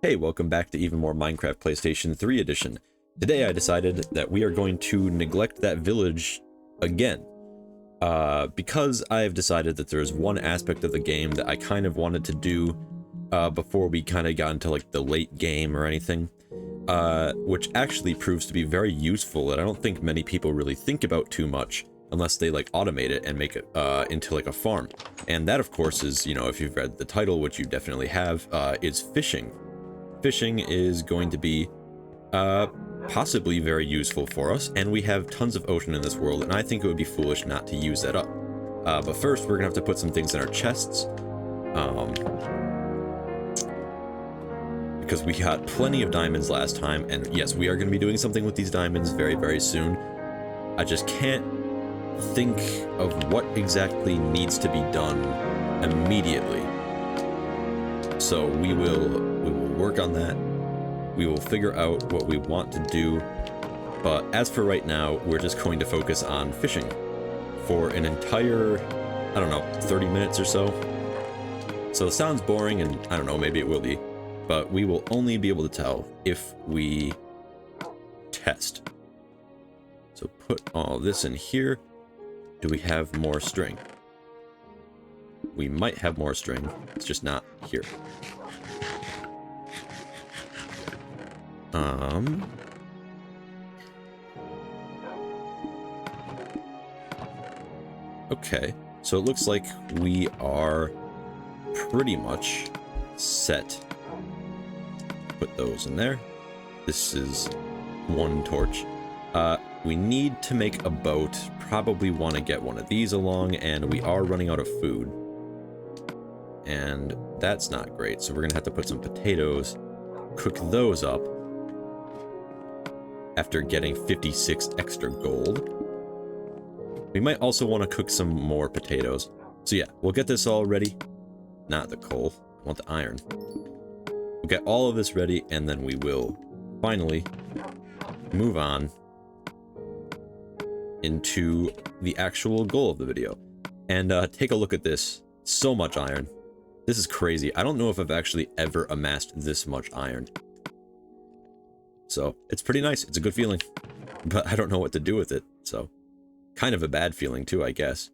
Hey, welcome back to even more Minecraft PlayStation 3 edition. Today I decided that we are going to neglect that village again. Because I've decided that there's one aspect of the game that I kind of wanted to do before we kind of got into like the late game or anything. Which actually proves to be very useful that I don't think many people really think about too much unless they like automate it and make it into like a farm. And that of course is, you know, if you've read the title, which you definitely have, is fishing. Fishing is going to be possibly very useful for us, and we have tons of ocean in this world, and I think it would be foolish not to use that up. But first, we're gonna have to put some things in our chests, because we got plenty of diamonds last time, and yes, we are gonna be doing something with these diamonds very, very soon. I just can't think of what exactly needs to be done immediately. So we will work on that. We will figure out what we want to do. But as for right now, we're just going to focus on fishing for an entire, I don't know, 30 minutes or so. So it sounds boring, and I don't know, maybe it will be, but we will only be able to tell if we test. So put all this in here. Do we have more string? We might have more string. It's just not here. Okay, so it looks like we are pretty much set. Put those in there. This is one torch. We need to make a boat. Probably want to get one of these along, and we are running out of food. And that's not great, so we're gonna have to put some potatoes, cook those up after getting 56 extra gold. We might also want to cook some more potatoes. So yeah, we'll get this all ready. Not the coal, I want the iron. We'll get all of this ready, and then we will finally move on into the actual goal of the video. And take a look at this. So much iron. This is crazy. I don't know if I've actually ever amassed this much iron. So it's pretty nice. It's a good feeling. But I don't know what to do with it, so kind of a bad feeling too, I guess.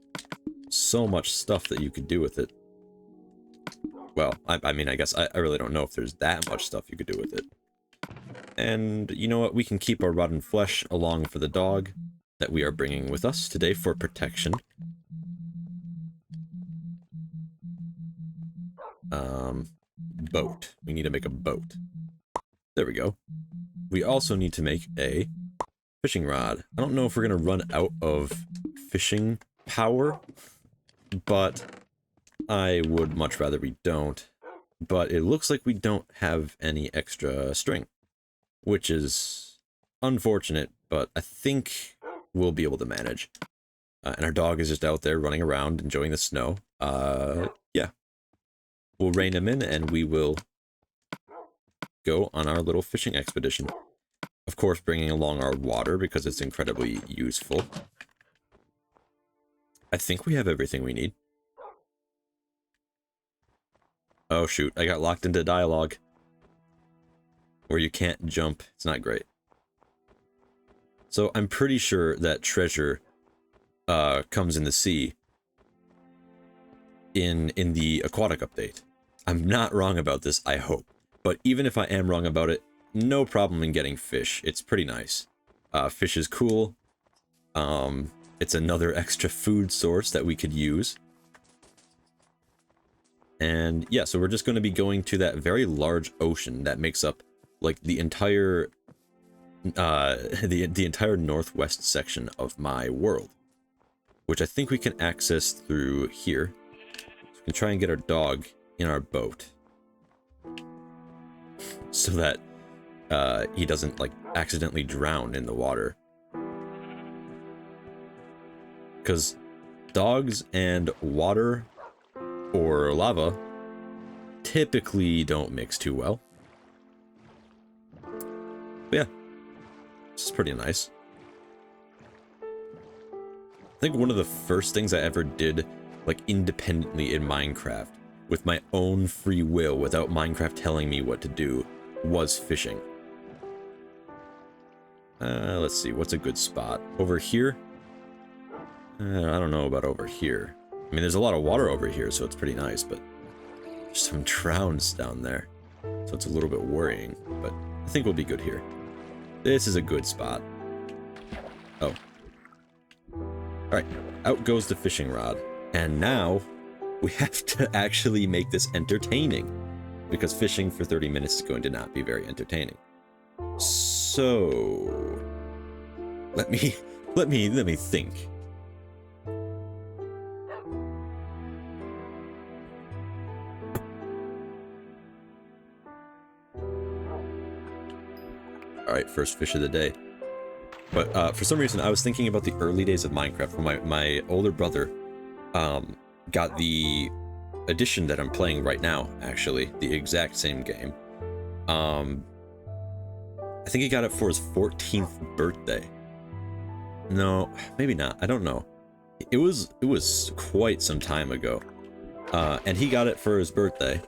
So much stuff that you could do with it. Well, I mean, I guess I really don't know if there's that much stuff you could do with it. And you know what? We can keep our rotten flesh along for the dog that we are bringing with us today for protection. Boat. We need to make a boat. There we go. We also need to make a fishing rod. I don't know if we're going to run out of fishing power, but I would much rather we don't. But it looks like we don't have any extra string, which is unfortunate, but I think we'll be able to manage. And our dog is just out there running around, enjoying the snow. Yeah. We'll rein him in, and we will go on our little fishing expedition. Of course, bringing along our water, because it's incredibly useful. I think we have everything we need. Oh shoot, I got locked into dialogue where you can't jump. It's not great. So I'm pretty sure that treasure comes in the sea in the aquatic update. I'm not wrong about this, I hope. But even if I am wrong about it, no problem in getting fish. It's pretty nice. Fish is cool. It's another extra food source that we could use. And yeah, so we're just going to be going to that very large ocean that makes up like the entire the entire northwest section of my world, which I think we can access through here. So we can try and get our dog in our boat so that he doesn't like accidentally drown in the water, because dogs and water or lava typically don't mix too well. But yeah, this is pretty nice. I think one of the first things I ever did like independently in Minecraft with my own free will, without Minecraft telling me what to do, was fishing. Let's see, what's a good spot? Over here? I don't know about over here. I mean, there's a lot of water over here, so it's pretty nice, but there's some drowns down there, so it's a little bit worrying, but I think we'll be good here. This is a good spot. Oh. Alright, out goes the fishing rod. And now, we have to actually make this entertaining, because fishing for 30 minutes is going to not be very entertaining. So... Let me think. Alright, first fish of the day. But for some reason, I was thinking about the early days of Minecraft when my older brother got the edition that I'm playing right now, actually. The exact same game. I think he got it for his 14th birthday. No, maybe not. I don't know. It was quite some time ago. And he got it for his birthday.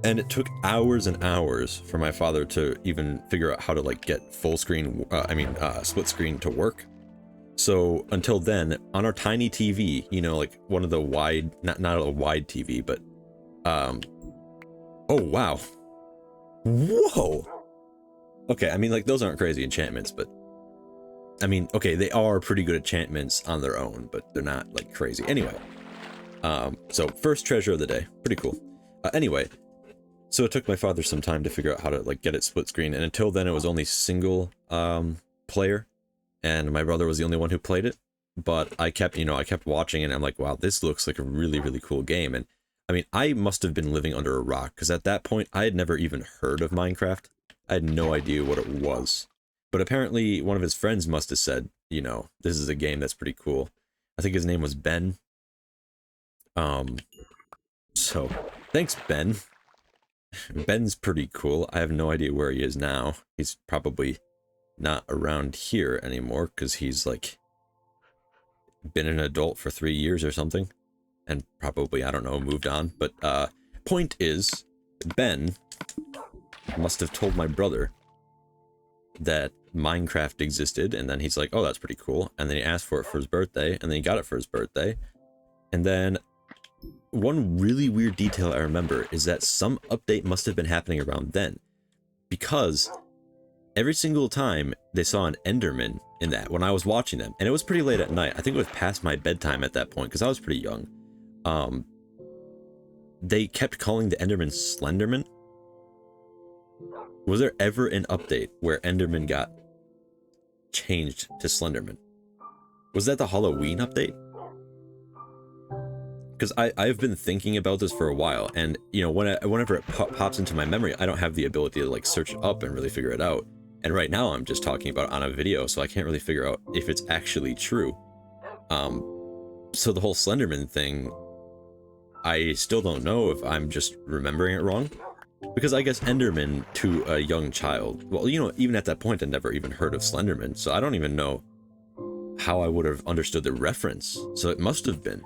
And it took hours and hours for my father to even figure out how to like get full screen, split screen to work. So until then, on our tiny TV, you know, like one of the wide, not a wide TV, but, oh wow. Whoa. Okay, I mean, like those aren't crazy enchantments, but I mean, okay, they are pretty good enchantments on their own, but they're not like crazy. Anyway, so first treasure of the day, pretty cool. Anyway. So it took my father some time to figure out how to like get it split screen, and until then it was only single player, and my brother was the only one who played it. But I kept watching, and I'm like, wow, this looks like a really, really cool game. And I mean, I must have been living under a rock, because at that point I had never even heard of Minecraft. I had no idea what it was. But apparently one of his friends must have said, you know, this is a game that's pretty cool. I think his name was Ben. So thanks, Ben. Ben's pretty cool. I have no idea where he is now. He's probably not around here anymore, because he's like been an adult for 3 years or something, and probably, I don't know, moved on. But point is, Ben must have told my brother that Minecraft existed, and then he's like, oh, that's pretty cool, and then he asked for it for his birthday, and then he got it for his birthday. And then one really weird detail I remember is that some update must have been happening around then, because every single time they saw an Enderman in that, when I was watching them, and it was pretty late at night, I think it was past my bedtime at that point, because I was pretty young, they kept calling the Enderman Slenderman. Was there ever an update where Enderman got changed to Slenderman? Was that the Halloween update? Because I've been thinking about this for a while, and you know, whenever it pops into my memory, I don't have the ability to like search it up and really figure it out. And right now I'm just talking about it on a video, so I can't really figure out if it's actually true. So the whole Slenderman thing, I still don't know if I'm just remembering it wrong. Because I guess Enderman to a young child, well, you know, even at that point I'd never even heard of Slenderman, so I don't even know how I would have understood the reference. So it must have been.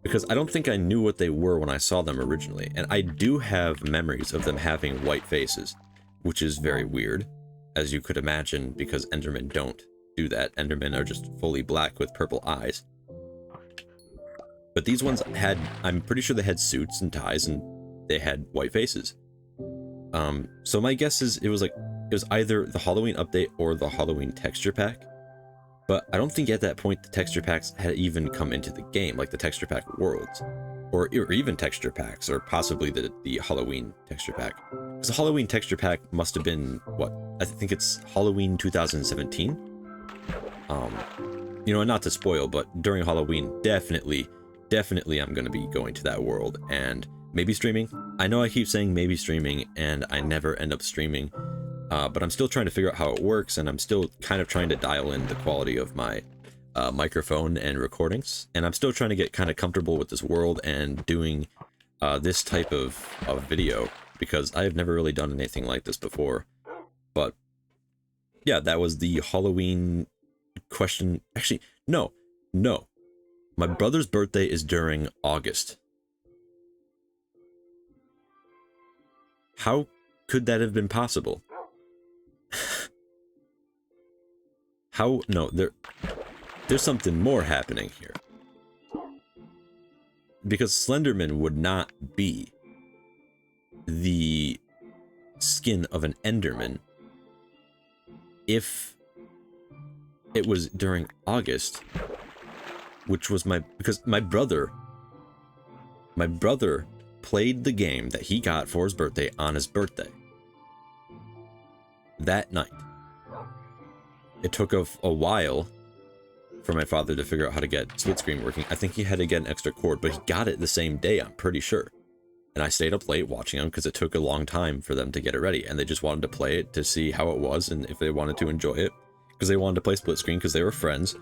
Because I don't think I knew what they were when I saw them originally, and I do have memories of them having white faces, which is very weird, as you could imagine, because Endermen don't do that. Endermen are just fully black with purple eyes. But these ones had, I'm pretty sure they had suits and ties, and they had white faces. So my guess is it was either the Halloween update or the Halloween texture pack. But I don't think at that point the texture packs had even come into the game, like the texture pack worlds, or even texture packs, or possibly the Halloween texture pack. Because the Halloween texture pack must have been, what, I think it's Halloween 2017? You know, not to spoil, but during Halloween, definitely I'm going to be going to that world, and maybe streaming. I know I keep saying maybe streaming, and I never end up streaming. But I'm still trying to figure out how it works, and I'm still kind of trying to dial in the quality of my microphone and recordings. And I'm still trying to get kind of comfortable with this world and doing this type of video, because I have never really done anything like this before. But yeah, that was the Halloween question. Actually, no. My brother's birthday is during August. How could that have been possible? How? No, there's something more happening here. Because Slenderman would not be the skin of an Enderman if it was during August, which was because my brother played the game that he got for his birthday on his birthday. That night. It took a while for my father to figure out how to get split screen working. I think he had to get an extra cord, but he got it the same day, I'm pretty sure. And I stayed up late watching them because it took a long time for them to get it ready, and they just wanted to play it to see how it was and if they wanted to enjoy it, because they wanted to play split screen because they were friends.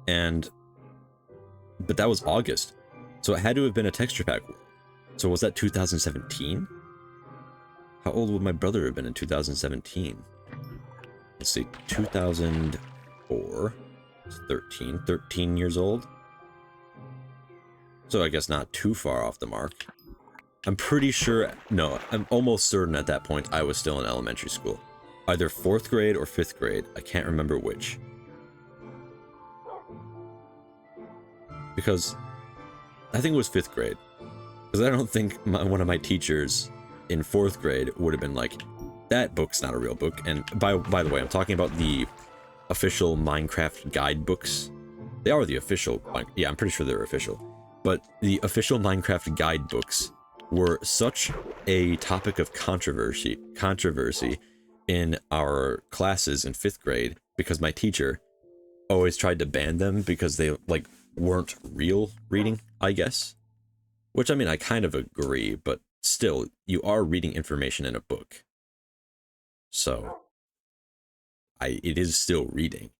But that was August, so it had to have been a texture pack. So was that 2017? How old would my brother have been in 2017? Let's see, 2004, 13 years old. So I guess not too far off the mark. I'm pretty sure, no, I'm almost certain at that point I was still in elementary school. Either 4th grade or 5th grade, I can't remember which. Because I think it was 5th grade. Because I don't think one of my teachers in 4th grade would have been like, that book's not a real book. And by the way, I'm talking about the official Minecraft guidebooks. They are the official, yeah, I'm pretty sure they're official. But the official Minecraft guidebooks were such a topic of controversy in our classes in 5th grade, because my teacher always tried to ban them because they, like, weren't real reading, I guess. Which, I mean, I kind of agree, but still, you are reading information in a book. So, it is still reading.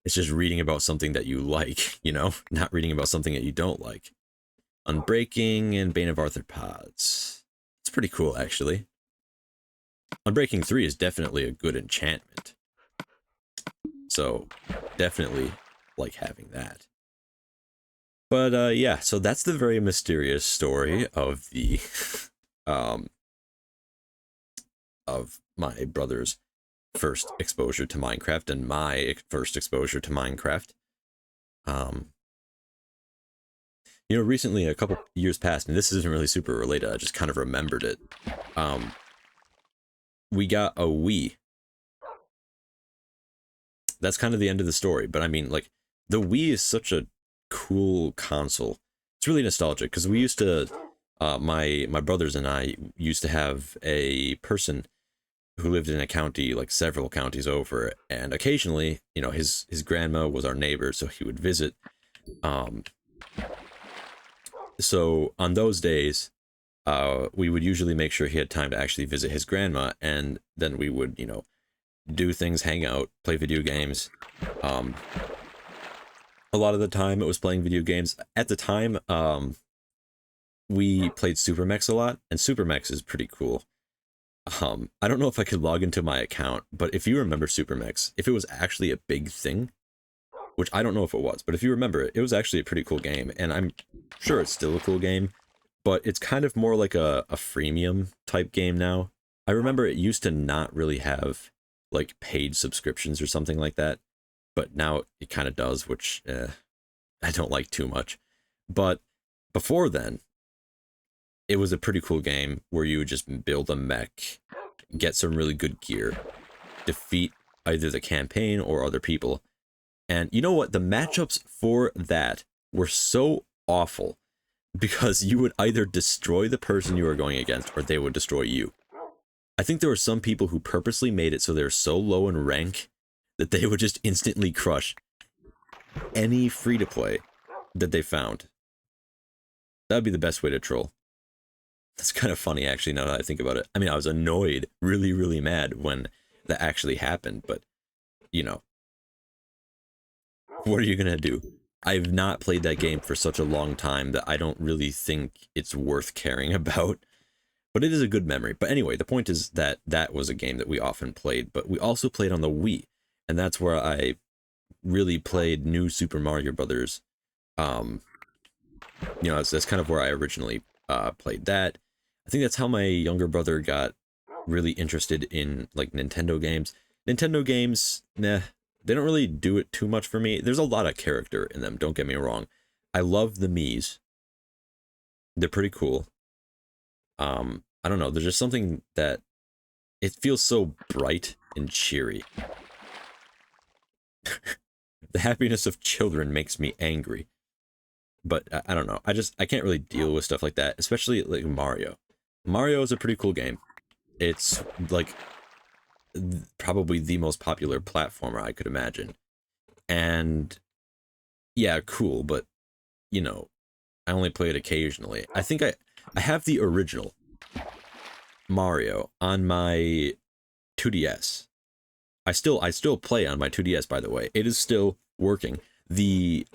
It's just reading about something that you like, you know? Not reading about something that you don't like. Unbreaking and Bane of Arthropods. It's pretty cool, actually. Unbreaking 3 is definitely a good enchantment. So, definitely like having that. But, yeah, so that's the very mysterious story of the, of my brother's first exposure to Minecraft and my first exposure to Minecraft. You know, recently, a couple years past, and this isn't really super related, I just kind of remembered it. We got a Wii. That's kind of the end of the story, but I mean, like, the Wii is such a cool console. It's really nostalgic, because we used to, my brothers and I used to have a person who lived in a county, like several counties over, and occasionally, you know, his grandma was our neighbor, so he would visit. So on those days, we would usually make sure he had time to actually visit his grandma, and then we would, you know, do things, hang out, play video games. A lot of the time it was playing video games. At the time, we played Super Mechs a lot, and Super Mechs is pretty cool. I don't know if I could log into my account, but if you remember Super Mechs, if it was actually a big thing, which I don't know if it was, but if you remember it, it was actually a pretty cool game, and I'm sure it's still a cool game, but it's kind of more like a freemium type game now. I remember it used to not really have, like, paid subscriptions or something like that, but now it kind of does, which I don't like too much. But before then, it was a pretty cool game where you would just build a mech, get some really good gear, defeat either the campaign or other people. And you know what? The matchups for that were so awful because you would either destroy the person you were going against or they would destroy you. I think there were some people who purposely made it so they're so low in rank that they would just instantly crush any free-to-play that they found. That would be the best way to troll. That's kind of funny, actually, now that I think about it. I mean, I was annoyed, really, really mad when that actually happened, but, you know, what are you gonna do? I've not played that game for such a long time that I don't really think it's worth caring about. But it is a good memory. But anyway, the point is that that was a game that we often played, but we also played on the Wii. And that's where I really played New Super Mario Brothers. You know, that's kind of where I originally played that. I think that's how my younger brother got really interested in like Nintendo games. Nintendo games, nah, they don't really do it too much for me. There's a lot of character in them, don't get me wrong. I love the Mii's. They're pretty cool. I don't know, there's just something that it feels so bright and cheery. The happiness of children makes me angry. But I don't know. I can't really deal with stuff like that, especially like Mario. Mario is a pretty cool game. It's like probably the most popular platformer I could imagine. And yeah, cool, but you know, I only play it occasionally. I think I have the original Mario on my 2DS. I still play on my 2DS, by the way. It is still working. The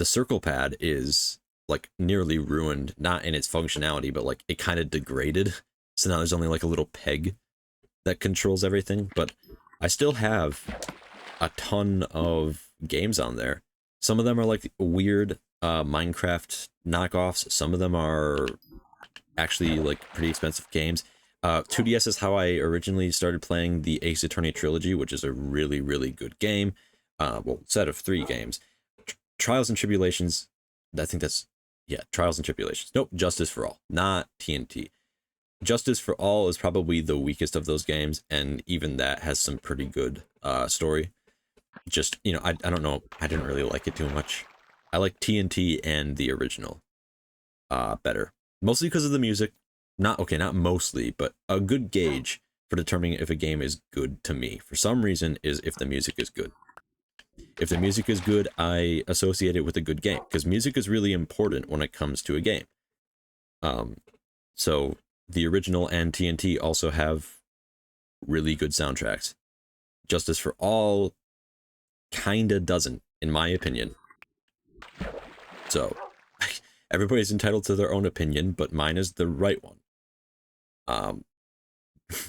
circle pad is like nearly ruined, not in its functionality, but like it kind of degraded. So now there's only like a little peg that controls everything, but I still have a ton of games on there. Some of them are like weird Minecraft knockoffs. Some of them are actually like pretty expensive games. 2DS is how I originally started playing the Ace Attorney trilogy, which is a really, really good game. Well, set of 3 games. Trials and Tribulations, I think that's, yeah, Trials and Tribulations. Nope, Justice for All, not TNT. Justice for All is probably the weakest of those games, and even that has some pretty good story. Just, you know, I don't know, I didn't really like it too much. I like TNT and the original better. Mostly because of the music. Not mostly, but a good gauge for determining if a game is good to me, for some reason, is if the music is good. If the music is good, I associate it with a good game, because music is really important when it comes to a game. So the original and TNT also have really good soundtracks. Justice for All kinda doesn't, in my opinion. So everybody's entitled to their own opinion, but mine is the right one.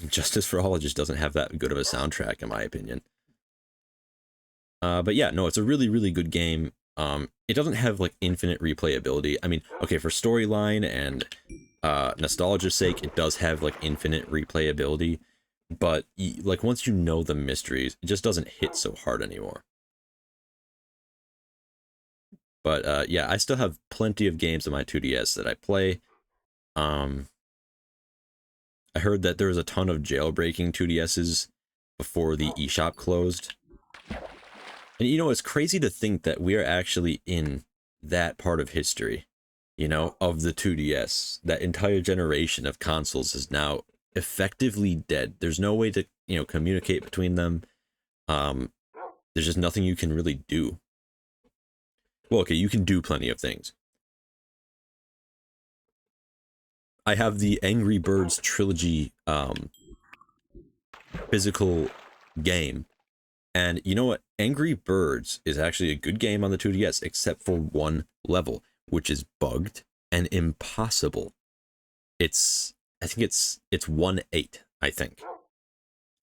Justice for All just doesn't have that good of a soundtrack, in my opinion. But yeah, no, it's a really, really good game. It doesn't have like infinite replayability. I mean, okay, for storyline and nostalgia's sake, it does have like infinite replayability, but like once you know the mysteries, it just doesn't hit so hard anymore. But yeah, I still have plenty of games on my 2DS that I play. I heard that there was a ton of jailbreaking 2DSs before the eShop closed. And you know, it's crazy to think that we are actually in that part of history, you know, of the 2DS. That entire generation of consoles is now effectively dead. There's no way to, you know, communicate between them. There's just nothing you can really do. Well, okay, you can do plenty of things. I have the Angry Birds trilogy physical game. And you know what? Angry Birds is actually a good game on the 2DS, except for one level, which is bugged and impossible. I think it's 1-8, I think,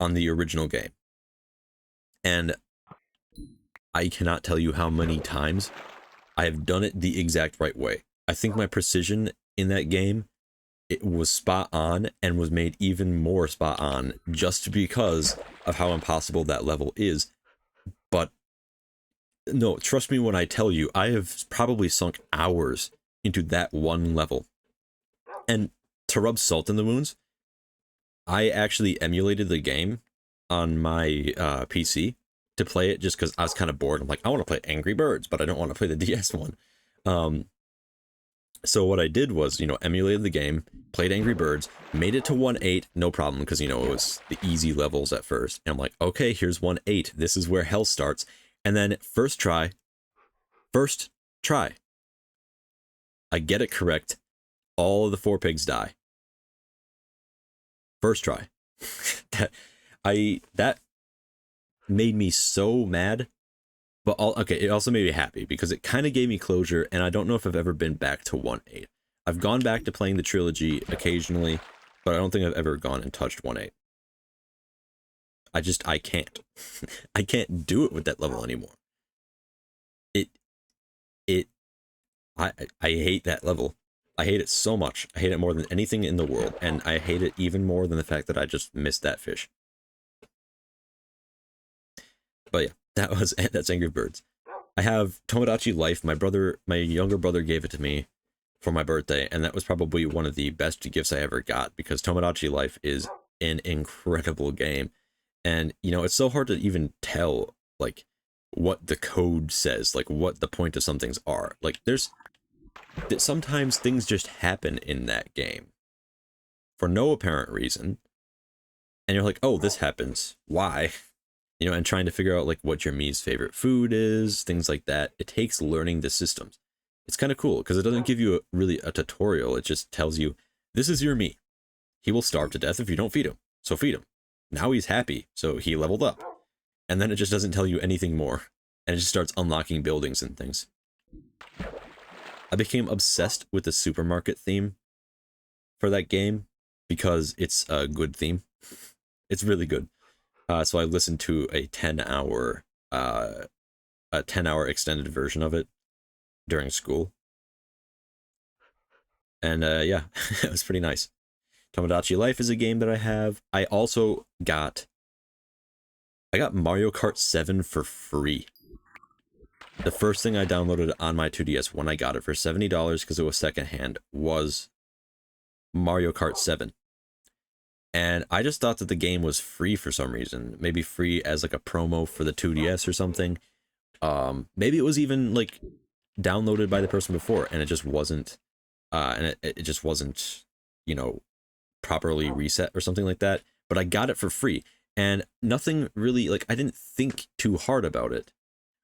on the original game. And I cannot tell you how many times I have done it the exact right way. I think my precision in that game, it was spot on and was made even more spot on just because of how impossible that level is. But no, trust me when I tell you, I have probably sunk hours into that one level. And to rub salt in the wounds, I actually emulated the game on my PC to play it just because I was kind of bored. I'm like, I want to play Angry Birds, but I don't want to play the DS one. So what I did was, you know, emulated the game, played Angry Birds, made it to 1-8, no problem, because, you know, it was the easy levels at first. And I'm like, okay, here's 1-8. This is where hell starts. And then first try, I get it correct. All of the 4 pigs die. First try. That made me so mad. But okay, it also made me happy because it kind of gave me closure, and I don't know if I've ever been back to 1-8. I've gone back to playing the trilogy occasionally, but I don't think I've ever gone and touched 1-8. I can't. I can't do it with that level anymore. I hate that level. I hate it so much. I hate it more than anything in the world, and I hate it even more than the fact that I just missed that fish. But yeah, that's Angry Birds. I have Tomodachi Life. My younger brother gave it to me for my birthday, and that was probably one of the best gifts I ever got, because Tomodachi Life is an incredible game. And, you know, it's so hard to even tell, like, what the code says, like, what the point of some things are. Like, sometimes things just happen in that game for no apparent reason. And you're like, oh, this happens. Why? You know, and trying to figure out, like, what your Mii's favorite food is, things like that. It takes learning the systems. It's kind of cool, because it doesn't give you really a tutorial. It just tells you, this is your Mii. He will starve to death if you don't feed him. So feed him. Now he's happy, so he leveled up. And then it just doesn't tell you anything more. And it just starts unlocking buildings and things. I became obsessed with the supermarket theme for that game, because it's a good theme. It's really good. So I listened to a 10-hour extended version of it during school. And yeah, it was pretty nice. Tomodachi Life is a game that I have. I also got Mario Kart 7 for free. The first thing I downloaded on my 2DS when I got it for $70, because it was secondhand, was Mario Kart 7. And I just thought that the game was free for some reason. Maybe free as like a promo for the 2DS or something. Maybe it was even like downloaded by the person before, and it just wasn't, it just wasn't, you know, properly reset or something like that. But I got it for free, and nothing really, like, I didn't think too hard about it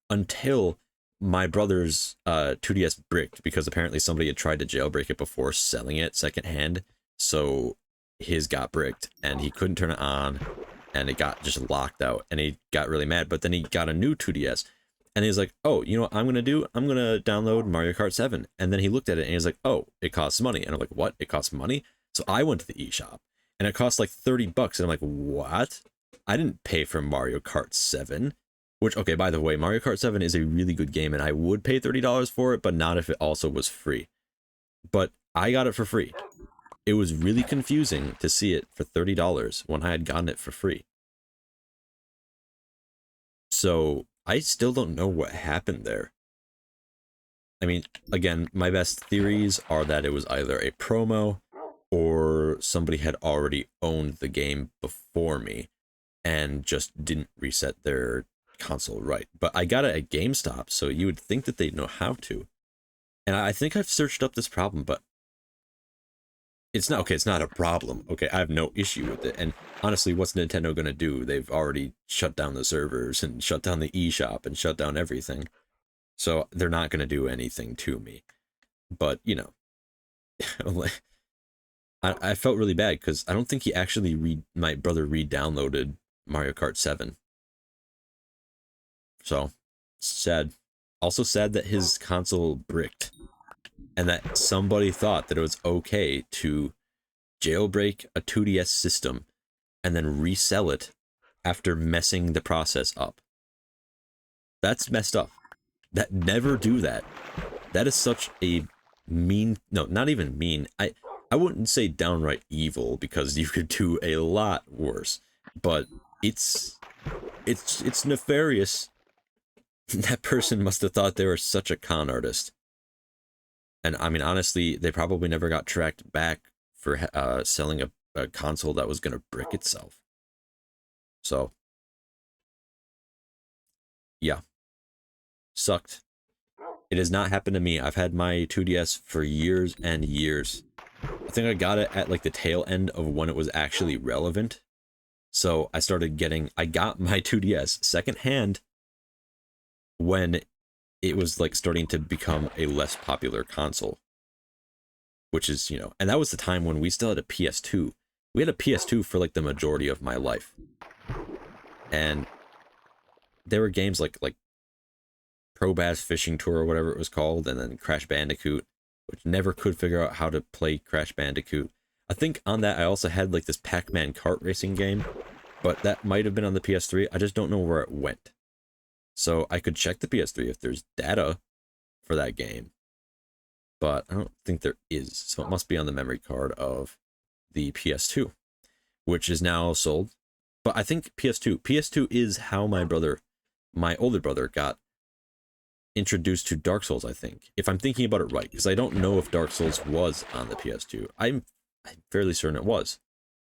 until my brother's 2DS bricked, because apparently somebody had tried to jailbreak it before selling it secondhand. So his got bricked and he couldn't turn it on, and it got just locked out, and he got really mad. But then he got a new 2DS, and he's like, oh, you know what I'm gonna do? I'm gonna download Mario Kart 7. And then he looked at it and he's like, oh, it costs money. And I'm like, what? It costs money? So I went to the eShop, and it cost like $30. And I'm like, what? I didn't pay for Mario Kart 7. Which, okay, by the way, Mario Kart 7 is a really good game, and I would pay $30 for it, but not if it also was free. But I got it for free. It was really confusing to see it for $30 when I had gotten it for free. So I still don't know what happened there. I mean, again, my best theories are that it was either a promo or somebody had already owned the game before me and just didn't reset their console right. But I got it at GameStop, so you would think that they'd know how to. And I think I've searched up this problem, but it's not okay. It's not a problem. Okay, I have no issue with it. And honestly, what's Nintendo gonna do? They've already shut down the servers and shut down the eShop and shut down everything. So they're not gonna do anything to me. But you know, I felt really bad because I don't think he actually my brother re-downloaded Mario Kart 7. So sad. Also sad that his console bricked, and that somebody thought that it was okay to jailbreak a 2DS system and then resell it after messing the process up. That's messed up. That never do that. That is such a mean, no, not even mean. I wouldn't say downright evil, because you could do a lot worse, but it's nefarious. That person must have thought they were such a con artist. And I mean, honestly, they probably never got tracked back for selling a console that was going to brick itself. So, yeah. Sucked. It has not happened to me. I've had my 2DS for years and years. I think I got it at like the tail end of when it was actually relevant. So I got my 2DS secondhand when it was like starting to become a less popular console. Which is, you know, and that was the time when we still had a PS2. We had a PS2 for like the majority of my life. And there were games like Pro Bass Fishing Tour or whatever it was called, and then Crash Bandicoot, which never could figure out how to play Crash Bandicoot. I think on that I also had like this Pac-Man kart racing game, but that might have been on the PS3. I just don't know where it went. So I could check the PS3 if there's data for that game. but I don't think there is. So it must be on the memory card of the PS2, which is now sold. But I think PS2 is how my older brother, got introduced to Dark Souls, I think. If I'm thinking about it right, because I don't know if Dark Souls was on the PS2. I'm fairly certain it was.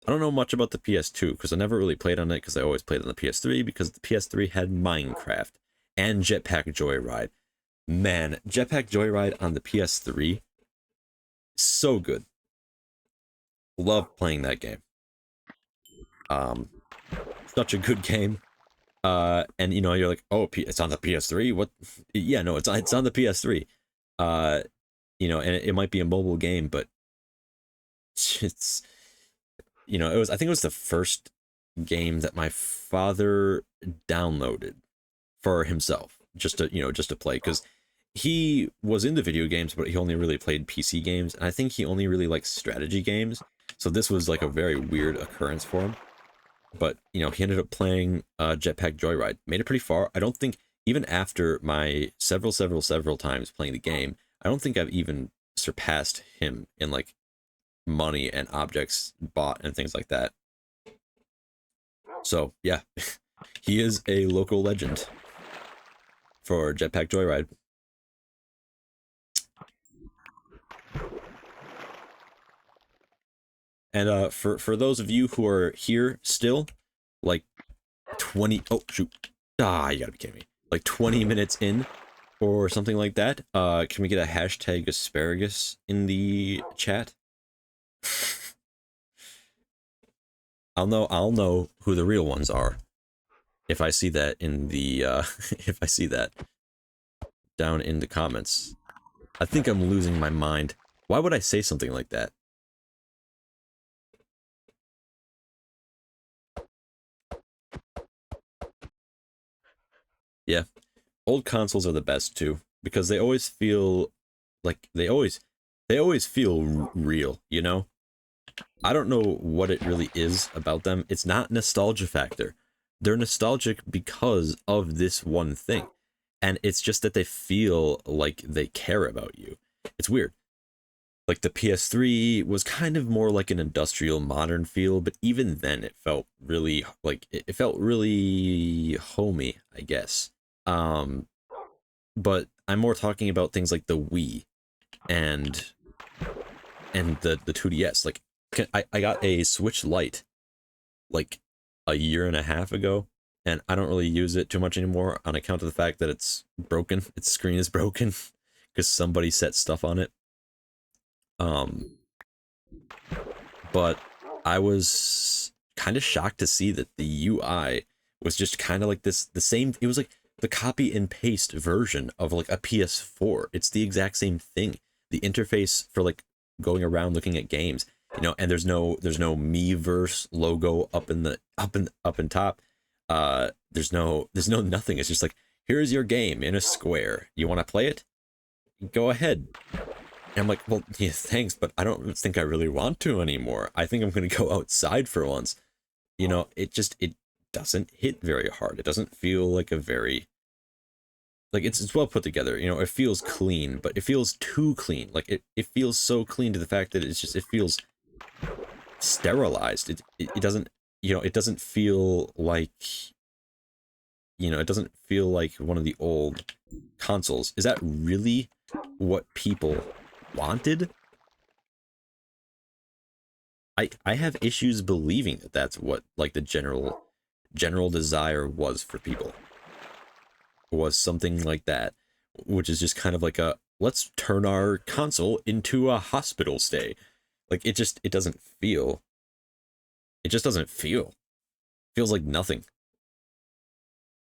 I don't know much about the PS2 because I never really played on it because I always played on the PS3 because the PS3 had Minecraft and Jetpack Joyride. Man, Jetpack Joyride on the PS3, so good. Love playing that game. Such a good game. And you know, you're like, oh, it's on the PS3. What? Yeah, no, it's on the PS3. You know, and it might be a mobile game, but it's, you know, I think it was the first game that my father downloaded for himself, just to play, because he was into video games, but he only really played PC games, and I think he only really liked strategy games. So this was like a very weird occurrence for him. But, you know, he ended up playing Jetpack Joyride. Made it pretty far. I don't think, even after my several times playing the game, I don't think I've even surpassed him in, like, money and objects bought and things like that. So, yeah. He is a local legend for Jetpack Joyride. And for those of you who are here still, like 20, oh shoot, you gotta be kidding me, like 20 minutes in or something like that, can we get a hashtag asparagus in the chat? I'll know who the real ones are if I see that in the if I see that down in the comments. I think I'm losing my mind. Why would I say something like that? Yeah, old consoles are the best too, because they always feel like they always feel real, you know? I don't know what it really is about them. It's not nostalgia factor. They're nostalgic because of this one thing. And it's just that they feel like they care about you. It's weird. Like the PS3 was kind of more like an industrial modern feel, but even then it felt really like it felt really homey, I guess. Um but I'm more talking about things like the Wii and the 2DS. Like I got a Switch Lite like a year and a half ago, and I don't really use it too much anymore on account of the fact that it's broken. Its screen is broken because somebody set stuff on it. But I was kind of shocked to see that the UI was just kind of like the same. It was like the copy and paste version of like a PS4. It's the exact same thing. The interface for like going around looking at games, you know, and there's no Miiverse logo up in the up and top. There's no nothing. It's just like, here's your game in a square. You want to play it? Go ahead. And I'm like, well, yeah, thanks, but I don't think I really want to anymore. I think I'm going to go outside for once. You know, it doesn't hit very hard. It doesn't feel like a very, like, it's well put together. You know, it feels clean, but it feels too clean. Like, it feels so clean to the fact that it's just, it feels sterilized. It doesn't, you know, it doesn't feel like, you know, it doesn't feel like one of the old consoles. Is that really what people wanted? I have issues believing that that's what, like, the general desire was for people, was something like that, which is just kind of like a, let's turn our console into a hospital stay. Like, it just doesn't feel, it just doesn't feel, it feels like nothing.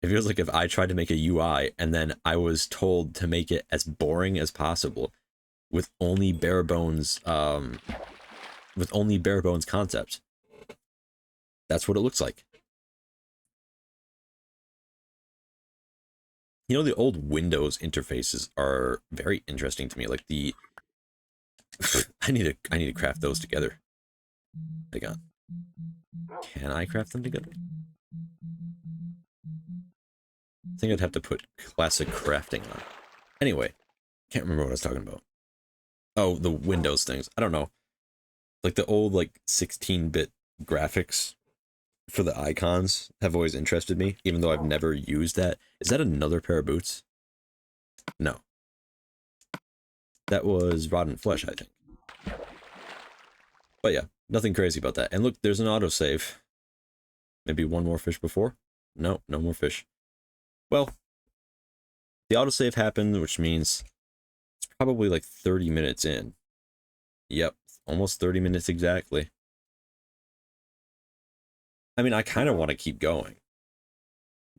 It feels like if I tried to make a UI and then I was told to make it as boring as possible with only bare bones concepts. That's what it looks like. You know, the old Windows interfaces are very interesting to me. Like the I need to craft those together. Hang on. Can I craft them together? I think I'd have to put classic crafting on. Anyway, can't remember what I was talking about. Oh, the Windows things. I don't know. Like the old like 16-bit graphics for the icons have always interested me, even though I've never used that. Is that another pair of boots? No. That was Rotten Flesh, I think. But yeah, nothing crazy about that. And look, there's an autosave. Maybe one more fish before? No, no more fish. Well, the autosave happened, which means it's probably like 30 minutes in. Yep, almost 30 minutes exactly. I mean, I kind of want to keep going,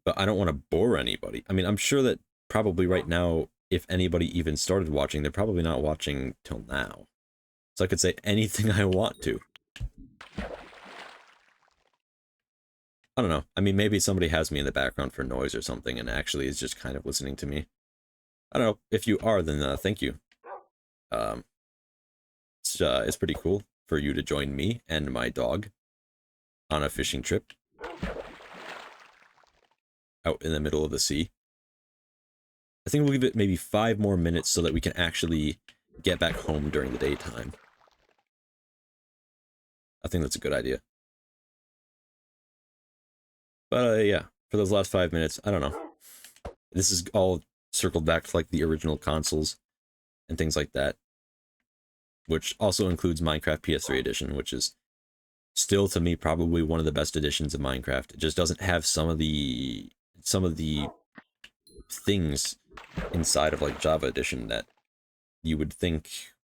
but I don't want to bore anybody. I mean, I'm sure that probably right now, if anybody even started watching, they're probably not watching till now. So I could say anything I want to. I don't know. I mean, maybe somebody has me in the background for noise or something and actually is just kind of listening to me. I don't know. If you are, then thank you. Um, it's pretty cool for you to join me and my dog on a fishing trip out in the middle of the sea. I think we'll give it maybe 5 more minutes so that we can actually get back home during the daytime. I think that's a good idea. But yeah, for those last 5 minutes, I don't know. This is all circled back to like the original consoles and things like that, which also includes Minecraft PS3 edition, which is still to me probably one of the best editions of Minecraft. It just doesn't have some of the things inside of like Java edition that you would think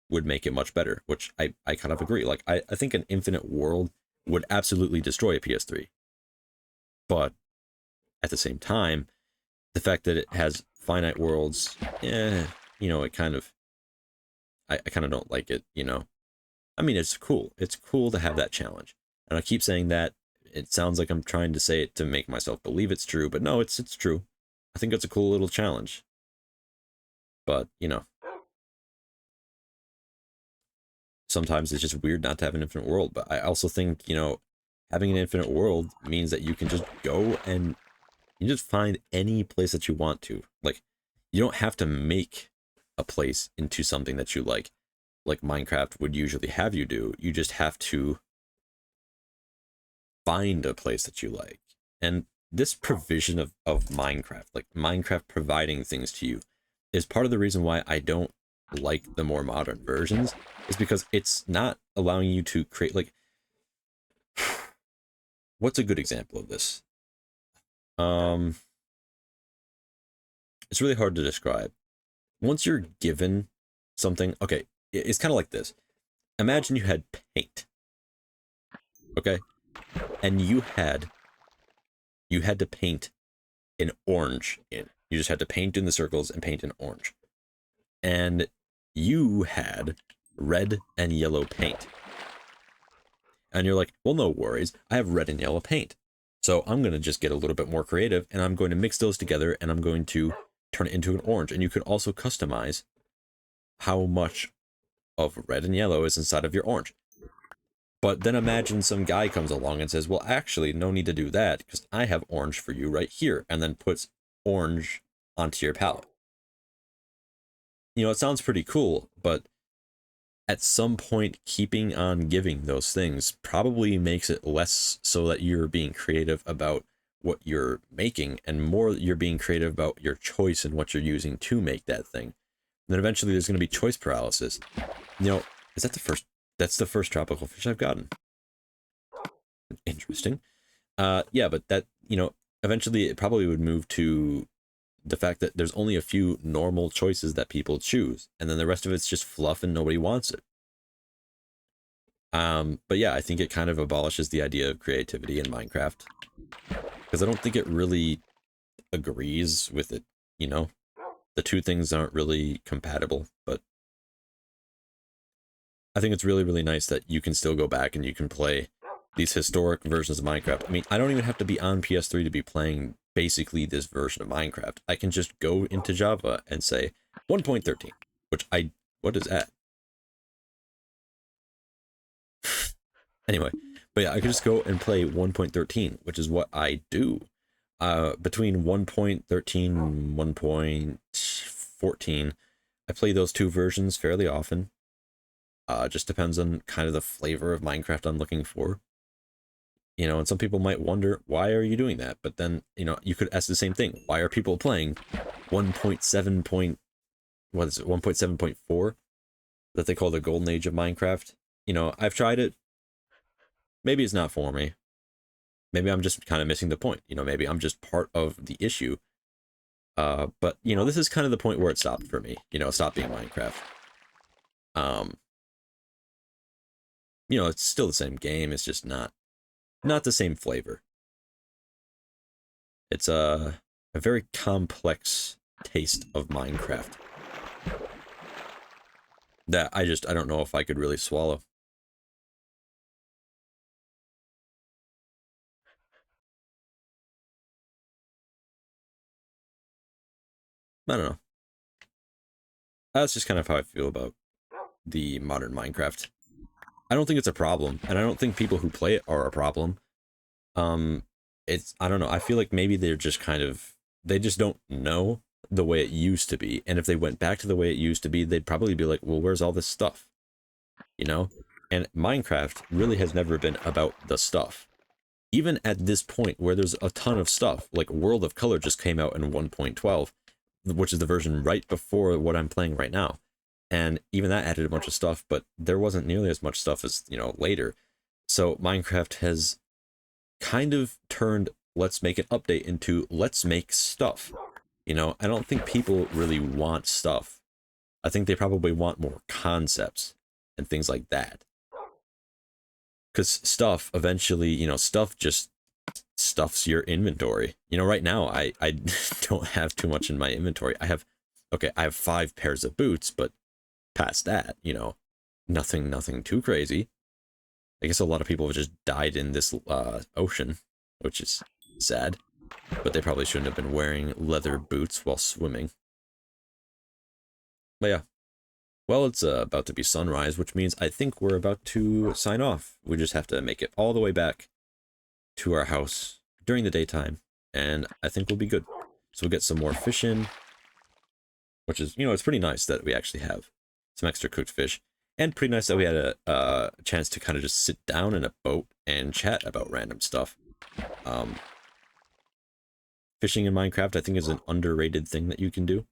would make it much better, which I kind of agree. Like I think an infinite world would absolutely destroy a PS3. But at the same time, the fact that it has finite worlds, it kind of I kind of don't like it, I mean, it's cool. It's cool to have that challenge. And I keep saying that. It sounds like I'm trying to say it to make myself believe it's true, but no, it's true. I think it's a cool little challenge. But, sometimes it's just weird not to have an infinite world. But I also think, having an infinite world means that you can just go and you just find any place that you want to. Like, you don't have to make a place into something that you like Minecraft would usually have you do. You just have to find a place that you like. And this provision of Minecraft, like Minecraft providing things to you, is part of the reason why I don't like the more modern versions, is because it's not allowing you to create, like, what's a good example of this? It's really hard to describe. Once you're given something, okay, it's kind of like this. Imagine you had paint, okay? And you had to paint an orange in. You just had to paint in the circles and paint in orange. And you had red and yellow paint. And you're like, well, no worries. I have red and yellow paint. So I'm going to just get a little bit more creative and I'm going to mix those together and I'm going to turn it into an orange. And you could also customize how much of red and yellow is inside of your orange. But then imagine some guy comes along and says, well, actually, no need to do that because I have orange for you right here, and then puts orange onto your palette. It sounds pretty cool, but at some point, keeping on giving those things probably makes it less so that you're being creative about what you're making and more you're being creative about your choice and what you're using to make that thing. And then eventually there's going to be choice paralysis. Is that the first? That's the first tropical fish I've gotten. Interesting. Yeah, but that, eventually it probably would move to the fact that there's only a few normal choices that people choose, and then the rest of it's just fluff and nobody wants it. But yeah, I think it kind of abolishes the idea of creativity in Minecraft, because I don't think it really agrees with it, The two things aren't really compatible, but I think it's really, really nice that you can still go back and you can play these historic versions of Minecraft. I mean, I don't even have to be on PS3 to be playing basically this version of Minecraft. I can just go into Java and say 1.13, which what is that? Anyway, but yeah, I can just go and play 1.13, which is what I do. Between 1.13 and 1.14, I play those two versions fairly often. Just depends on kind of the flavor of Minecraft I'm looking for. You know, and some people might wonder, why are you doing that? But then, you know, you could ask the same thing. Why are people playing 1.7 what is it, 1.7.4 that they call the golden age of Minecraft? You know, I've tried it. Maybe it's not for me. Maybe I'm just kind of missing the point. You know, maybe I'm just part of the issue. But, you know, this is kind of the point where it stopped for me. You know, it stopped being Minecraft. You know, it's still the same game. It's just not the same flavor. It's a very complex taste of Minecraft that I don't know if I could really swallow. I don't know. That's just kind of how I feel about the modern Minecraft. I don't think it's a problem, and I don't think people who play it are a problem. I don't know. I feel like maybe they're just they just don't know the way it used to be. And if they went back to the way it used to be, they'd probably be like, well, where's all this stuff? You know? And Minecraft really has never been about the stuff. Even at this point where there's a ton of stuff, like World of Color just came out in 1.12, which is the version right before what I'm playing right now. And even that added a bunch of stuff, but there wasn't nearly as much stuff as, you know, later. So Minecraft has kind of turned let's make an update into let's make stuff. You know, I don't think people really want stuff. I think they probably want more concepts and things like that. Because stuff eventually, you know, stuff just stuffs your inventory. You know, right now I don't have too much in my inventory. I have 5 pairs of boots, but past that, you know, nothing too crazy. I guess a lot of people have just died in this ocean, which is sad. But they probably shouldn't have been wearing leather boots while swimming. But yeah. Well, it's about to be sunrise, which means I think we're about to sign off. We just have to make it all the way back to our house during the daytime, and I think we'll be good. So we'll get some more fish in, which is, you know, it's pretty nice that we actually have some extra cooked fish. And pretty nice that we had a chance to kind of just sit down in a boat and chat about random stuff. Fishing in Minecraft, I think, is an underrated thing that you can do.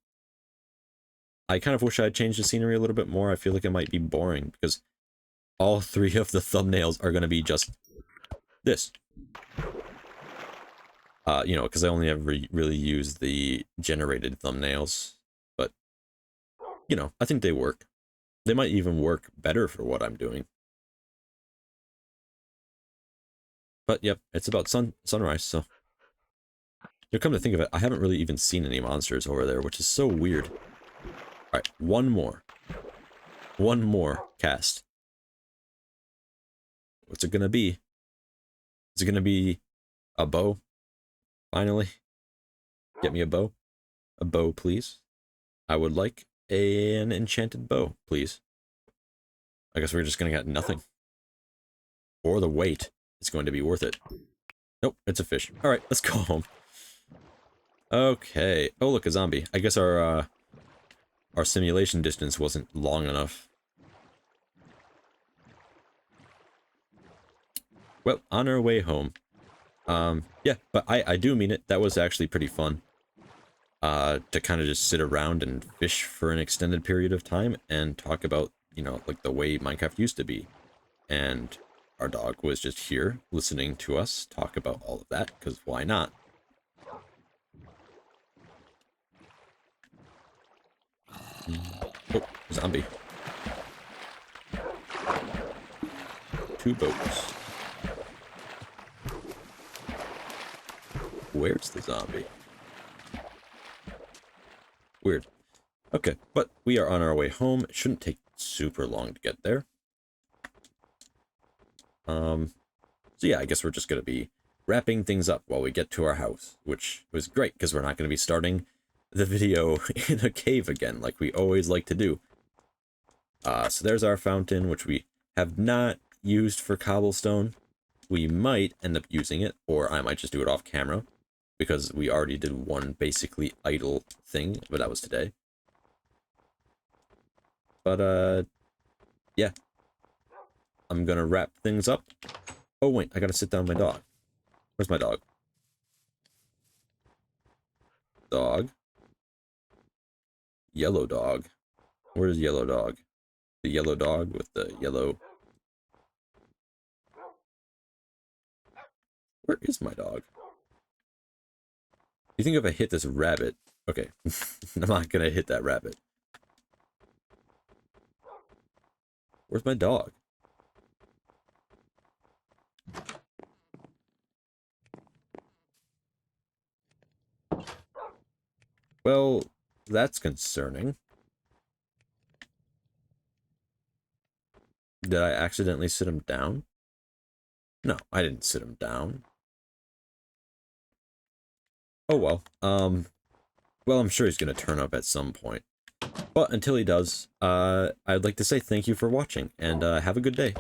I kind of wish I'd changed the scenery a little bit more. I feel like it might be boring, because all 3 of the thumbnails are going to be just this. You know, because I only ever really use the generated thumbnails. But, you know, I think they work. They might even work better for what I'm doing. But, yep, it's about sunrise, so... You come to think of it, I haven't really even seen any monsters over there, which is so weird. Alright, one more. One more cast. What's it gonna be? Is it gonna be a bow? Finally? Get me a bow? A bow, please. I would like an enchanted bow, please. I guess we're just gonna get nothing. Or the wait is going to be worth it. Nope, it's a fish. Alright, let's go home. Okay. Oh, look, a zombie. I guess our simulation distance wasn't long enough. Well, on our way home. Yeah, but I do mean it. That was actually pretty fun. To kind of just sit around and fish for an extended period of time and talk about, you know, like the way Minecraft used to be. And our dog was just here listening to us talk about all of that, because why not? Oh, zombie. 2 boats. Where's the zombie? Weird. Okay, but we are on our way home. It shouldn't take super long to get there. So yeah, I guess we're just going to be wrapping things up while we get to our house, which was great because we're not going to be starting the video in a cave again, like we always like to do. So there's our fountain, which we have not used for cobblestone. We might end up using it, or I might just do it off camera, because we already did one basically idle thing, but that was today. But, yeah, I'm gonna wrap things up. Oh wait, I gotta sit down with my dog. Where's my dog? Dog. Yellow dog. Where's yellow dog? The yellow dog with the yellow... Where is my dog? You think if I hit this rabbit... Okay, I'm not gonna hit that rabbit. Where's my dog? Well, that's concerning. Did I accidentally sit him down? No, I didn't sit him down. Oh well. Well, I'm sure he's gonna turn up at some point. But until he does, I'd like to say thank you for watching, and have a good day.